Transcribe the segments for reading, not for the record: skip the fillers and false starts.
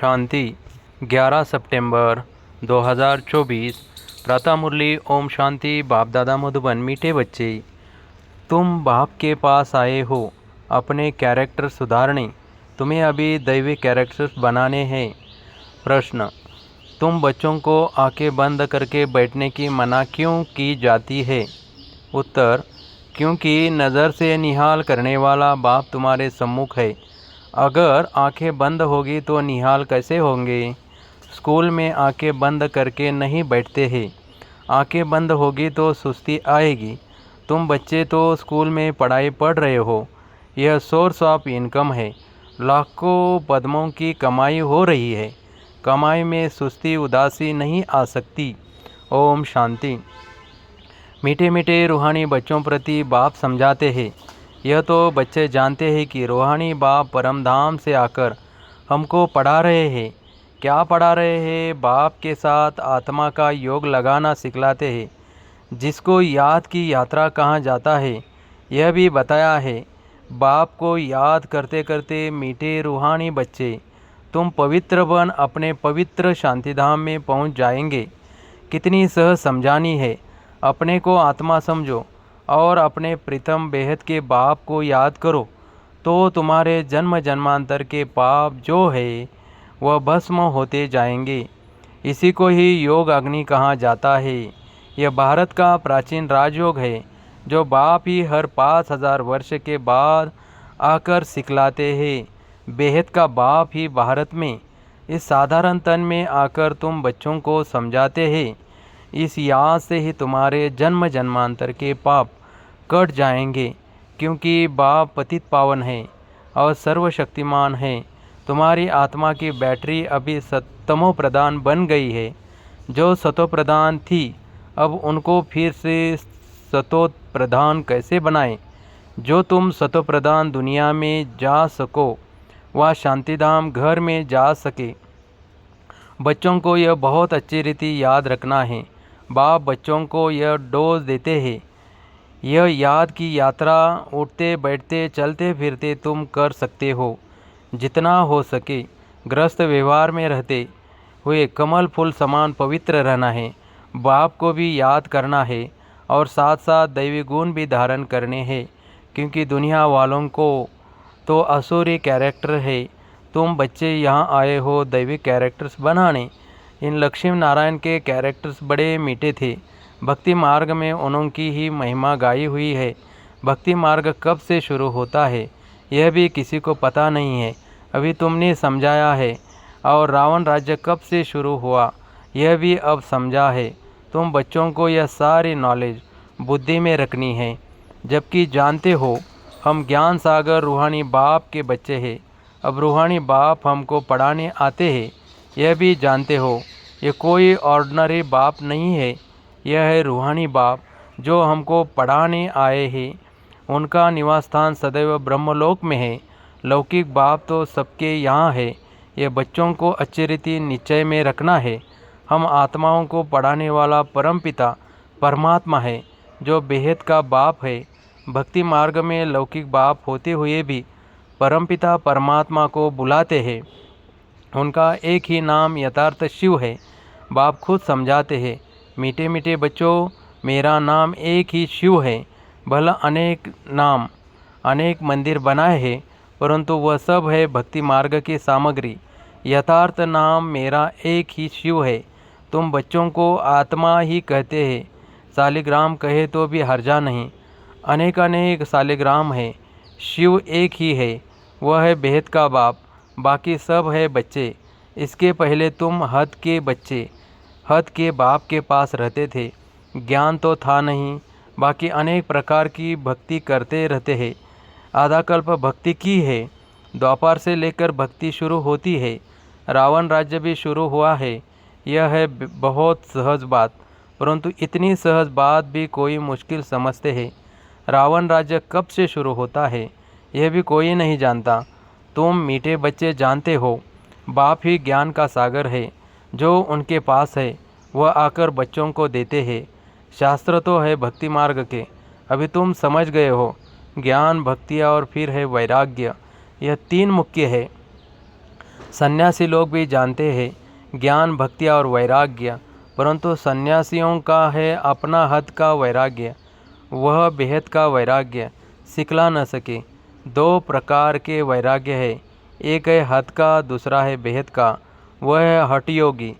शांति। 11 सितंबर 2024। प्रातः मुरली। ओम शांति। बाप दादा मधुबन। मीठे बच्चे, तुम बाप के पास आए हो अपने कैरेक्टर सुधारने। तुम्हें अभी दैवी कैरेक्टर्स बनाने हैं। प्रश्न, तुम बच्चों को आंखें बंद करके बैठने की मना क्यों की जाती है? उत्तर, क्योंकि नज़र से निहाल करने वाला बाप तुम्हारे सम्मुख है। अगर आंखें बंद होगी तो निहाल कैसे होंगे? स्कूल में आंखें बंद करके नहीं बैठते हैं। आंखें बंद होगी तो सुस्ती आएगी। तुम बच्चे तो स्कूल में पढ़ाई पढ़ रहे हो। यह सोर्स ऑफ इनकम है। लाखों पद्मों की कमाई हो रही है। कमाई में सुस्ती उदासी नहीं आ सकती। ओम शांति। मीठे मीठे रूहानी बच्चों प्रति बाप समझाते हैं। यह तो बच्चे जानते हैं कि रूहानी बाप परम धाम से आकर हमको पढ़ा रहे हैं। क्या पढ़ा रहे हैं? बाप के साथ आत्मा का योग लगाना सिखलाते हैं। जिसको याद की यात्रा कहाँ जाता है यह भी बताया है। बाप को याद करते करते मीठे रूहानी बच्चे, तुम पवित्र बन अपने पवित्र शांतिधाम में पहुँच जाएंगे। कितनी सहज समझानी है। अपने को आत्मा समझो और अपने प्रीतम बेहद के बाप को याद करो तो तुम्हारे जन्म जन्मांतर के पाप जो है वह भस्म होते जाएंगे। इसी को ही योग अग्नि कहा जाता है। यह भारत का प्राचीन राजयोग है जो बाप ही हर 5000 वर्ष के बाद आकर सिखलाते हैं। बेहद का बाप ही भारत में इस साधारण तन में आकर तुम बच्चों को समझाते हैं। इस याद से ही तुम्हारे जन्म जन्मांतर के पाप कट जाएंगे, क्योंकि बाप पतित पावन है और सर्वशक्तिमान है। तुम्हारी आत्मा की बैटरी अभी सतमो प्रधान बन गई है। जो सतो प्रधान थी अब उनको फिर से सतो प्रधान कैसे बनाएं? जो तुम सतो प्रधान दुनिया में जा सको वह शांतिधाम घर में जा सके। बच्चों को यह बहुत अच्छी रीति याद रखना है। बाप बच्चों को यह डोज देते हैं। यह याद की यात्रा उठते बैठते चलते फिरते तुम कर सकते हो। जितना हो सके ग्रस्त व्यवहार में रहते हुए कमल फूल समान पवित्र रहना है। बाप को भी याद करना है और साथ साथ दैवी गुण भी धारण करने हैं, क्योंकि दुनिया वालों को तो असुरी कैरेक्टर है। तुम बच्चे यहाँ आए हो दैवी कैरेक्टर्स बनाने। इन लक्ष्मी नारायण के कैरेक्टर्स बड़े मीठे थे। भक्ति मार्ग में उनकी ही महिमा गाई हुई है। भक्ति मार्ग कब से शुरू होता है यह भी किसी को पता नहीं है। अभी तुमने समझाया है। और रावण राज्य कब से शुरू हुआ यह भी अब समझा है। तुम बच्चों को यह सारी नॉलेज बुद्धि में रखनी है, जबकि जानते हो हम ज्ञान सागर रूहानी बाप के बच्चे हैं। अब रूहानी बाप हमको पढ़ाने आते हैं, यह भी जानते हो। ये कोई ऑर्डिनरी बाप नहीं है, यह है रूहानी बाप जो हमको पढ़ाने आए हैं। उनका निवास स्थान सदैव ब्रह्मलोक में है। लौकिक बाप तो सबके यहाँ है। यह बच्चों को अच्छी रीति निश्चय में रखना है। हम आत्माओं को पढ़ाने वाला परमपिता परमात्मा है जो बेहद का बाप है। भक्ति मार्ग में लौकिक बाप होते हुए भी परमपिता परमात्मा को बुलाते हैं। उनका एक ही नाम यथार्थ शिव है। बाप खुद समझाते हैं, मीठे मीठे बच्चों, मेरा नाम एक ही शिव है। भला अनेक नाम अनेक मंदिर बनाए हैं, परंतु वह सब है भक्ति मार्ग की सामग्री। यथार्थ नाम मेरा एक ही शिव है। तुम बच्चों को आत्मा ही कहते हैं। शालिग्राम कहे तो भी हर्जा नहीं। अनेक अनेक शालिग्राम है, शिव एक ही है। वह है बेहद का बाप, बाकी सब है बच्चे। इसके पहले तुम हद के बच्चे हद के बाप के पास रहते थे। ज्ञान तो था नहीं, बाकी अनेक प्रकार की भक्ति करते रहते हैं। आधा कल्प भक्ति की है। द्वापर से लेकर भक्ति शुरू होती है। रावण राज्य भी शुरू हुआ है। यह है बहुत सहज बात, परंतु इतनी सहज बात भी कोई मुश्किल समझते हैं। रावण राज्य कब से शुरू होता है यह भी कोई नहीं जानता। तुम मीठे बच्चे जानते हो बाप ही ज्ञान का सागर है। जो उनके पास है वह आकर बच्चों को देते हैं। शास्त्र तो है भक्ति मार्ग के, अभी तुम समझ गए हो। ज्ञान, भक्ति और फिर है वैराग्य, यह 3 मुख्य है। सन्यासी लोग भी जानते हैं ज्ञान, भक्ति और वैराग्य, परंतु सन्यासियों का है अपना हद का वैराग्य, वह बेहद का वैराग्य सिखला न सके। दो प्रकार के वैराग्य है, एक है हद का, दूसरा है बेहद का, वह है हठ योगी।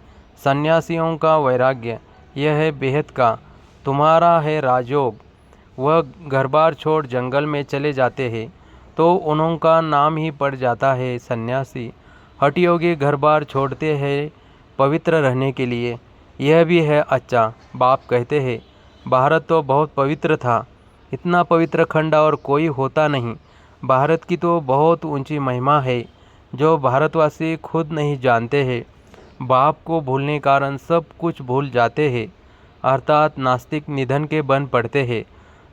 सन्यासियों का वैराग्य यह है बेहद का, तुम्हारा है राजयोग। वह घर बार छोड़ जंगल में चले जाते हैं तो उनका नाम ही पड़ जाता है सन्यासी। हठ योगी घर बार छोड़ते हैं पवित्र रहने के लिए। यह भी है अच्छा। बाप कहते हैं भारत तो बहुत पवित्र था, इतना पवित्र खंड और कोई होता नहीं। भारत की तो बहुत ऊंची महिमा है जो भारतवासी खुद नहीं जानते हैं। बाप को भूलने कारण सब कुछ भूल जाते हैं, अर्थात नास्तिक निधन के बन पड़ते हैं।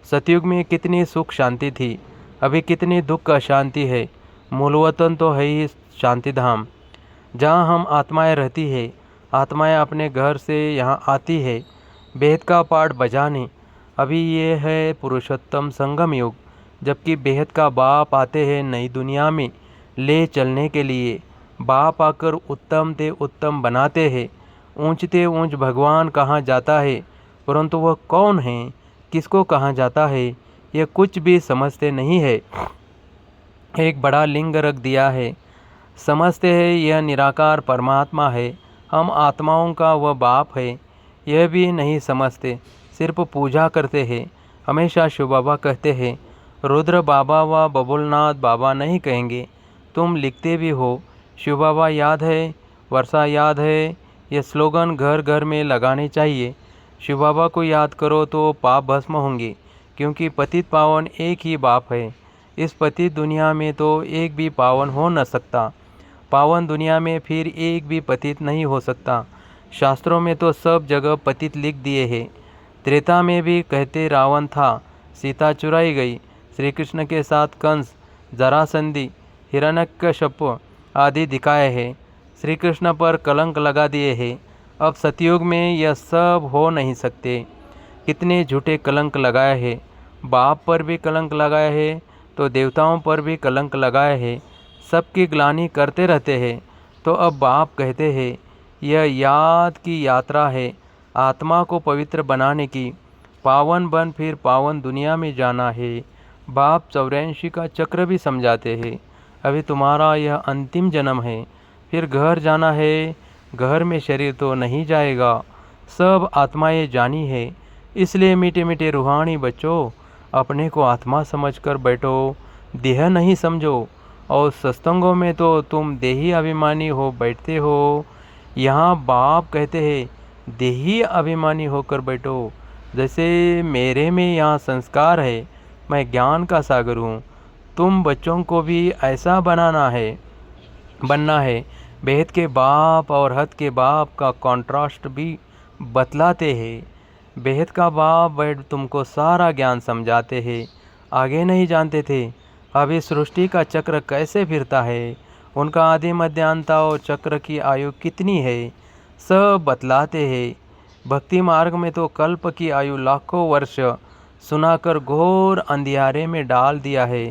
सतयुग में कितनी सुख शांति थी, अभी कितनी दुख अशांति है। मूल वतन तो है ही शांति धाम, जहाँ हम आत्माएं रहती है। आत्माएं अपने घर से यहाँ आती है बेहद का पाठ बजाने। अभी ये है पुरुषोत्तम संगम युग, जबकि बेहद का बाप आते हैं नई दुनिया में ले चलने के लिए। बाप आकर उत्तम ते उत्तम बनाते हैं। ऊंचते ऊंच भगवान कहाँ जाता है, परंतु वह कौन है, किसको कहाँ जाता है, यह कुछ भी समझते नहीं है। एक बड़ा लिंग रख दिया है, समझते हैं यह निराकार परमात्मा है, हम आत्माओं का वह बाप है, यह भी नहीं समझते, सिर्फ पूजा करते हैं। हमेशा शिव बाबा कहते हैं, रुद्र बाबा व बबुलनाथ बाबा नहीं कहेंगे। तुम लिखते भी हो, शिव बाबा याद है, वर्षा याद है। ये स्लोगन घर घर में लगाने चाहिए। शिव बाबा को याद करो तो पाप भस्म होंगे, क्योंकि पतित पावन एक ही बाप है। इस पतित दुनिया में तो एक भी पावन हो न सकता, पावन दुनिया में फिर एक भी पतित नहीं हो सकता। शास्त्रों में तो सब जगह पतित लिख दिए हैं। त्रेता में भी कहते रावण था, सीता चुराई गई। श्री कृष्ण के साथ कंस, जरासंधी, हिरण्यकश्यप आदि दिखाए हैं। श्री कृष्ण पर कलंक लगा दिए हैं। अब सतयुग में यह सब हो नहीं सकते। कितने झूठे कलंक लगाए हैं, बाप पर भी कलंक लगाए हैं तो देवताओं पर भी कलंक लगाए हैं। सबकी ग्लानि करते रहते हैं। तो अब बाप कहते हैं यह याद की यात्रा है, आत्मा को पवित्र बनाने की। पावन बन फिर पावन दुनिया में जाना है। बाप 84 का चक्र भी समझाते हैं। अभी तुम्हारा यह अंतिम जन्म है, फिर घर जाना है। घर में शरीर तो नहीं जाएगा, सब आत्माएं जानी है। इसलिए मीठे मीठे रूहानी बच्चों, अपने को आत्मा समझकर बैठो, देह नहीं समझो। और सत्संगों में तो तुम देही अभिमानी हो बैठते हो। यहाँ बाप कहते हैं देही अभिमानी होकर बैठो। जैसे मेरे में यहाँ संस्कार है, मैं ज्ञान का सागर हूँ। तुम बच्चों को भी ऐसा बनना है। बेहद के बाप और हद के बाप का कॉन्ट्रास्ट भी बतलाते हैं। बेहद का बाप बैठ तुमको सारा ज्ञान समझाते हैं। आगे नहीं जानते थे, अब इस सृष्टि का चक्र कैसे फिरता है, उनका आदि मध्य अंत और चक्र की आयु कितनी है, सब बतलाते हैं। भक्ति मार्ग में तो कल्प की आयु लाखों वर्ष सुनाकर घोर अंधियारे में डाल दिया है,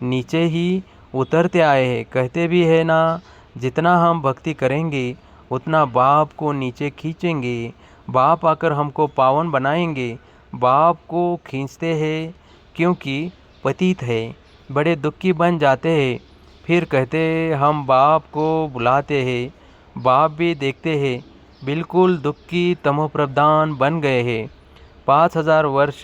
नीचे ही उतरते आए हैं। कहते भी है ना, जितना हम भक्ति करेंगे उतना बाप को नीचे खींचेंगे, बाप आकर हमको पावन बनाएंगे। बाप को खींचते हैं क्योंकि पतित है, बड़े दुखी बन जाते हैं। फिर कहते हम बाप को बुलाते हैं, बाप भी देखते हैं बिल्कुल दुखी तमोप्रधान बन गए हैं। 5000 वर्ष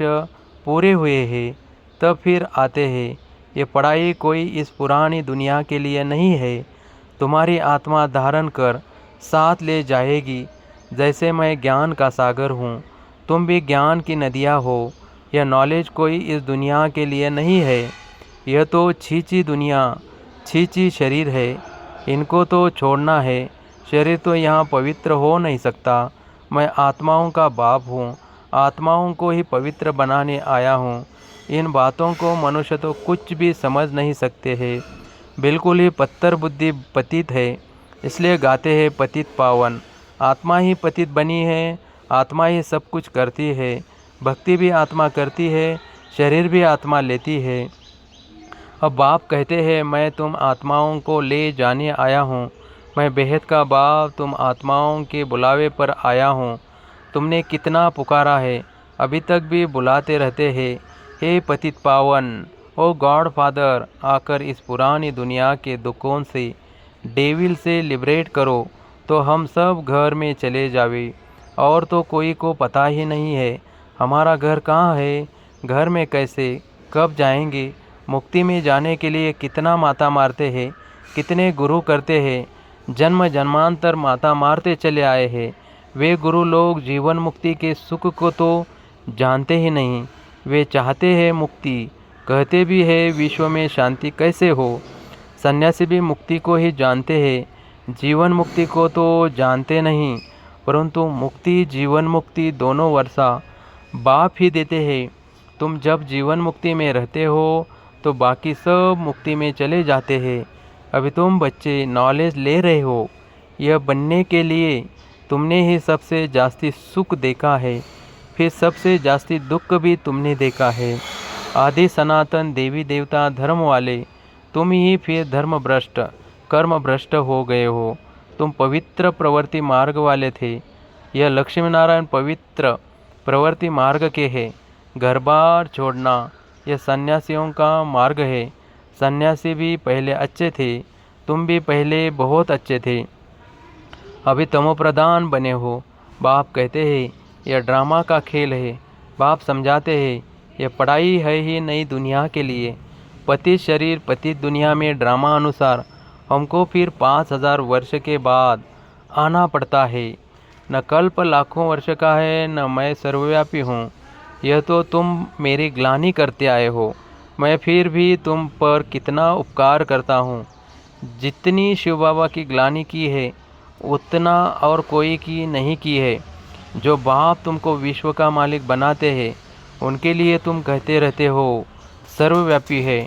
पूरे हुए हैं, तब फिर आते हैं। ये पढ़ाई कोई इस पुरानी दुनिया के लिए नहीं है, तुम्हारी आत्मा धारण कर साथ ले जाएगी। जैसे मैं ज्ञान का सागर हूँ, तुम भी ज्ञान की नदियाँ हो। यह नॉलेज कोई इस दुनिया के लिए नहीं है, यह तो छींची दुनिया, छींची शरीर है, इनको तो छोड़ना है। शरीर तो यहाँ पवित्र हो नहीं सकता। मैं आत्माओं का बाप हूँ, आत्माओं को ही पवित्र बनाने आया हूँ। इन बातों को मनुष्य तो कुछ भी समझ नहीं सकते हैं, बिल्कुल ही पत्थर बुद्धि पतित है। इसलिए गाते हैं पतित पावन। आत्मा ही पतित बनी है, आत्मा ही सब कुछ करती है। भक्ति भी आत्मा करती है, शरीर भी आत्मा लेती है। अब बाप कहते हैं मैं तुम आत्माओं को ले जाने आया हूँ। मैं बेहद का बाप तुम आत्माओं के बुलावे पर आया हूँ। तुमने कितना पुकारा है, अभी तक भी बुलाते रहते हैं। हे पतित पावन, ओ गॉड फादर, आकर इस पुरानी दुनिया के दुखों से, डेविल से लिबरेट करो, तो हम सब घर में चले जावे। और तो कोई को पता ही नहीं है हमारा घर कहाँ है, घर में कैसे, कब जाएंगे। मुक्ति में जाने के लिए कितना माता मारते हैं, कितने गुरु करते हैं, जन्म जन्मांतर माता मारते चले आए हैं। वे गुरु लोग जीवन मुक्ति के सुख को तो जानते ही नहीं। वे चाहते हैं मुक्ति, कहते भी है विश्व में शांति कैसे हो। सन्यासी भी मुक्ति को ही जानते हैं, जीवन मुक्ति को तो जानते नहीं। परंतु मुक्ति जीवन मुक्ति दोनों वर्षा बाप ही देते हैं। तुम जब जीवन मुक्ति में रहते हो तो बाकी सब मुक्ति में चले जाते हैं। अभी तुम बच्चे नॉलेज ले रहे हो। यह बनने के लिए तुमने ही सबसे जास्ती सुख देखा है, फिर सबसे जास्ती दुख भी तुमने देखा है। आदि सनातन देवी देवता धर्म वाले तुम ही फिर धर्म भ्रष्ट कर्म भ्रष्ट हो गए हो। तुम पवित्र प्रवृत्ति मार्ग वाले थे। यह लक्ष्मी नारायण पवित्र प्रवृत्ति मार्ग के है। घर बार छोड़ना यह सन्यासियों का मार्ग है। सन्यासी भी पहले अच्छे थे, तुम भी पहले बहुत अच्छे थे, अभी तमोप्रधान बने हो। बाप कहते हैं यह ड्रामा का खेल है। बाप समझाते हैं यह पढ़ाई है ही नई दुनिया के लिए। पतित शरीर पतित दुनिया में ड्रामा अनुसार हमको फिर 5000 वर्ष के बाद आना पड़ता है। न कल्प लाखों वर्ष का है, न मैं सर्वव्यापी हूँ। यह तो तुम मेरी ग्लानि करते आए हो। मैं फिर भी तुम पर कितना उपकार करता हूँ। जितनी शिव बाबा की ग्लानि की है उतना और कोई की नहीं की है। जो बाप तुमको विश्व का मालिक बनाते हैं उनके लिए तुम कहते रहते हो सर्वव्यापी है।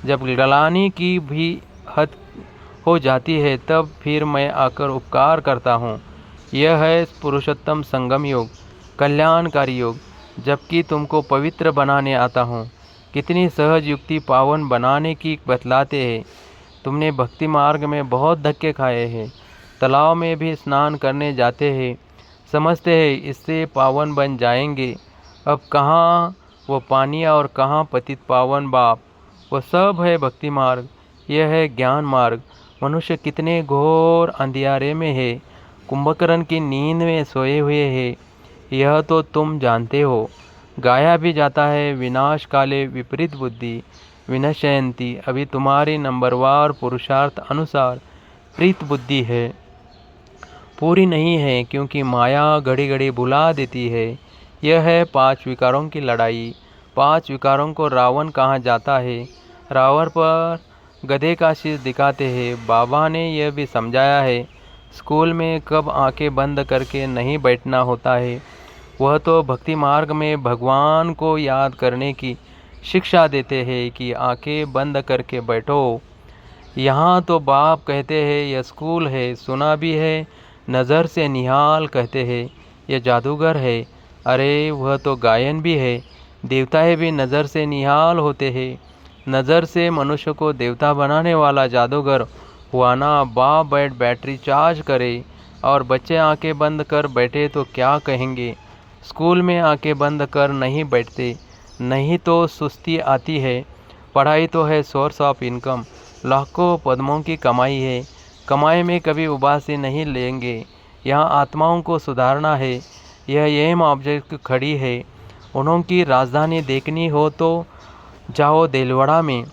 जब ग्लानि की भी हद हो जाती है तब फिर मैं आकर उपकार करता हूँ। यह है पुरुषोत्तम संगम योग, कल्याणकारी योग। जबकि तुमको पवित्र बनाने आता हूँ। कितनी सहज युक्ति पावन बनाने की बतलाते हैं। तुमने भक्ति मार्ग में बहुत धक्के खाए हैं। तालाब में भी स्नान करने जाते हैं, समझते हैं इससे पावन बन जाएंगे। अब कहाँ वो पानी और कहाँ पतित पावन बाप। वो सब है भक्ति मार्ग, यह है ज्ञान मार्ग। मनुष्य कितने घोर अंधियारे में है, कुंभकर्ण की नींद में सोए हुए है, यह तो तुम जानते हो। गाया भी जाता है विनाश काले विपरीत बुद्धि विनश्यन्ति। अभी तुम्हारी नंबरवार पुरुषार्थ अनुसार प्रीत बुद्धि है, पूरी नहीं है, क्योंकि माया घड़ी घड़ी भुला देती है। यह है 5 विकारों की लड़ाई। 5 विकारों को रावण कहा जाता है। रावण पर गधे का शीश दिखाते हैं। बाबा ने यह भी समझाया है स्कूल में कब आंखें बंद करके नहीं बैठना होता है। वह तो भक्ति मार्ग में भगवान को याद करने की शिक्षा देते हैं कि आंखें बंद करके बैठो। यहाँ तो बाप कहते हैं यह स्कूल है, सुना भी है। नज़र से निहाल कहते हैं यह जादूगर है। अरे वह तो गायन भी है। देवताएं भी नज़र से निहाल होते हैं। नज़र से मनुष्य को देवता बनाने वाला जादूगर हुआ ना। बाप बैटरी चार्ज करे और बच्चे आंखें बंद कर बैठे तो क्या कहेंगे। स्कूल में आंखें बंद कर नहीं बैठते, नहीं तो सुस्ती आती है। पढ़ाई तो है सोर्स ऑफ इनकम, लाखों पद्मों की कमाई है। कमाई में कभी उबासी नहीं लेंगे। यहाँ आत्माओं को सुधारना है। यह एम ऑब्जेक्ट खड़ी है। उनकी राजधानी देखनी हो तो जाओ देलवाड़ा में,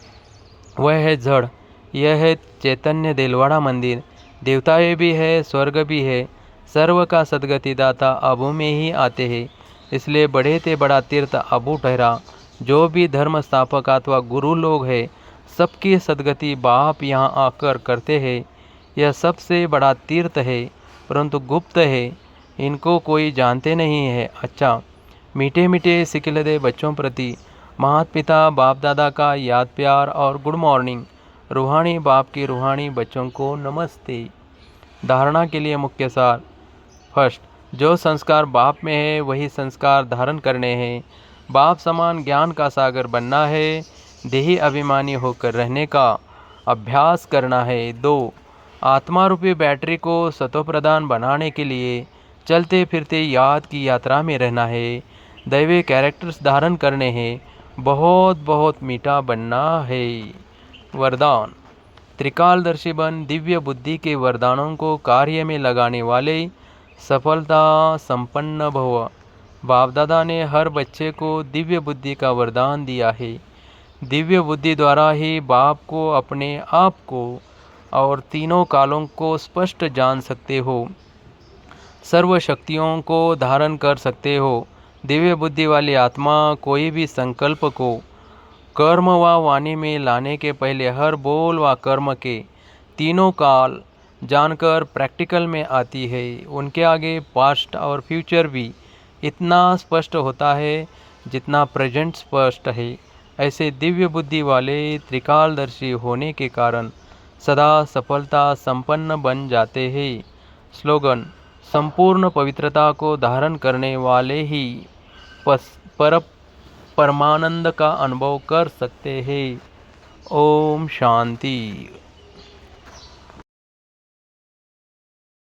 वह है जड़। यह है चैतन्य देलवाड़ा मंदिर। देवताएं भी है, स्वर्ग भी है। सर्व का सदगति दाता अबू में ही आते हैं। इसलिए बड़े ते बड़ा तीर्थ अबू ठहरा। जो भी धर्म स्थापक अथवा गुरु लोग हैं सबकी सदगति बाप यहाँ आकर करते हैं। यह सबसे बड़ा तीर्थ है, परंतु गुप्त है, इनको कोई जानते नहीं है। अच्छा, मीठे मीठे सिकिलदे बच्चों प्रति माता पिता बाप दादा का याद प्यार और गुड मॉर्निंग। रूहानी बाप के रूहानी बच्चों को नमस्ते। धारणा के लिए मुख्य सार। फर्स्ट, जो संस्कार बाप में है वही संस्कार धारण करने हैं। बाप समान ज्ञान का सागर बनना है। देही अभिमानी होकर रहने का अभ्यास करना है। 2, आत्मा रूपी बैटरी को सतोप्रधान बनाने के लिए चलते फिरते याद की यात्रा में रहना है, दैवीय कैरेक्टर्स धारण करने हैं, बहुत बहुत मीठा बनना है। वरदान। त्रिकालदर्शी बन, दिव्य बुद्धि के वरदानों को कार्य में लगाने वाले, सफलता संपन्न भव। बाप दादा ने हर बच्चे को दिव्य बुद्धि का वरदान दिया है। दिव्य बुद्धि द्वारा ही बाप को, अपने आप को और तीनों कालों को स्पष्ट जान सकते हो, सर्व शक्तियों को धारण कर सकते हो। दिव्य बुद्धि वाली आत्मा कोई भी संकल्प को कर्म व वाणी में लाने के पहले हर बोल व कर्म के तीनों काल जानकर प्रैक्टिकल में आती है। उनके आगे पास्ट और फ्यूचर भी इतना स्पष्ट होता है जितना प्रेजेंट स्पष्ट है। ऐसे दिव्य बुद्धि वाले त्रिकालदर्शी होने के कारण सदा सफलता संपन्न बन जाते हैं। स्लोगन। संपूर्ण पवित्रता को धारण करने वाले ही परमानंद का अनुभव कर सकते हैं। ओम शांति।